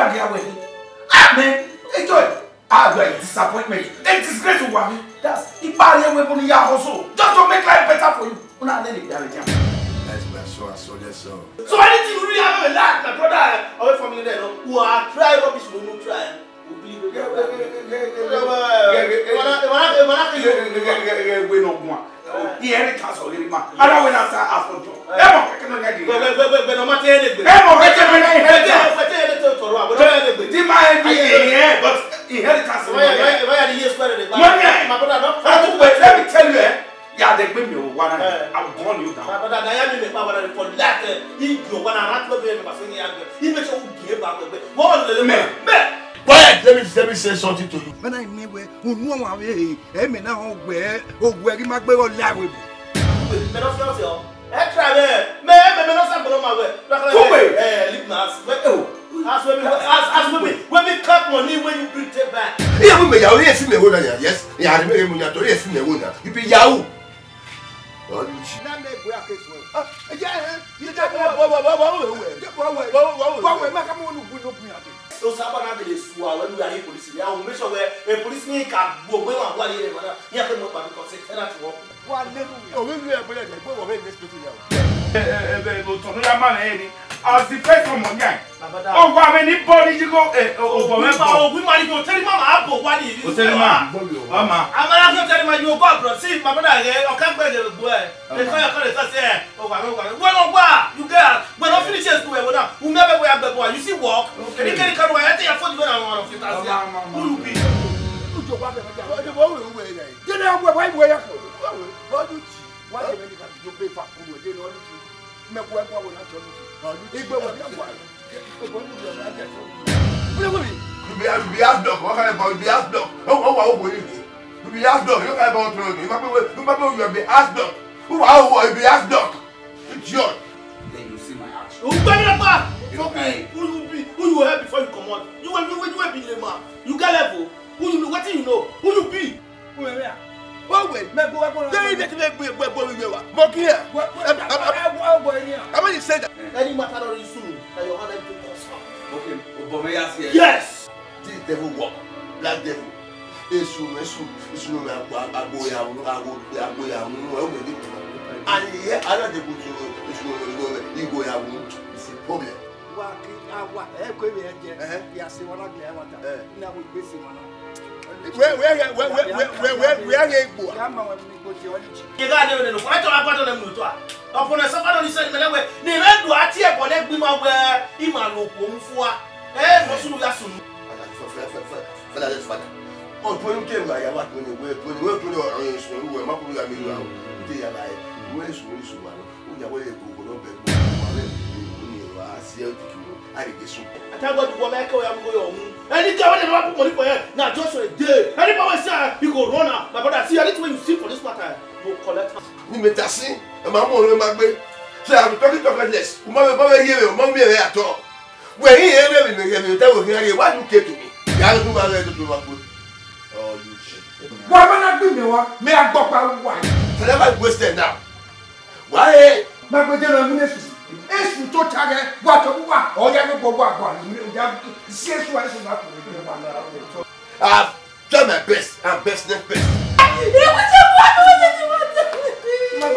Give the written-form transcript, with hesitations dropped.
are there waiting. Ah, man, enjoy. Ah, well, disappointment. It's disgrace to one. That's the barrier weapon in your household. Just to make life better for you. I saw that so. So anything you really have a lot, my brother, away from you there, who are trying rubbish will not try. We believe it. We no more. He had a castle in my. I don't want to ask for you. But he had a castle. Let me tell you. Yeah, they bring me one. I'll burn you down. But I am in the power for that. He go one and not he makes you give up. One man. Quiet, let me say something to you. When I mean where who know away, now where you might be all live with. Extra there. Man, not something on my way. Leave ask me when we cut money when you bring it back. Yeah, we may have seen the winner, yes. Yeah, I may have seen the winner. You be Yahoo. So Sabana de Sua, when we are police, I will make sure a policeman can go away and what he has to work because it's not work. One little, we are going to go away this people. As the first one, oh, why anybody you go over? We might go tell Mama, what is it? Tell Mama, I'm not telling you go, bro. See, my brother, I can't bear the boy. They call it, say, well, you girl, when I finish this, we never wear the boy. You see, walk, and you can't come away. I think I thought you were one of it. Who will be? Who you help before you come on? You will be the man. You got level. Who you know? What do you know? Who you be? Well, wait, I'm going to say that. Any matter of soon, that your hand will be okay. Yes! This devil walk, black devil. And here, another devil you go it's a problem. Where you got them. Why don't I put them to upon a Savannah said, Melawe, never do I tear for them, where Imalo, Mufua, and Mosu. Father. Oh, when you came by what when you were to your arrangement, who were Mapu Yamila, they are like, where's Musuman, who are way to go, I tell God to go back where I'm going. And you can't have money for her. Now, just a day. And if I say you go run out, my brother, see, I need to you see for this matter. You collect. You may see, and my mom, my baby. So I'm talking to less. Mama, here, Mommy, at all. When he ever made tell him, why you came to me? I don't know why I do my food. Oh, you shit. Why not do me one? May I go by one? So never wasted now. Why? My brother, ministry. It's to target what or you go back. See, why is not I've done my best. I'm best than best. My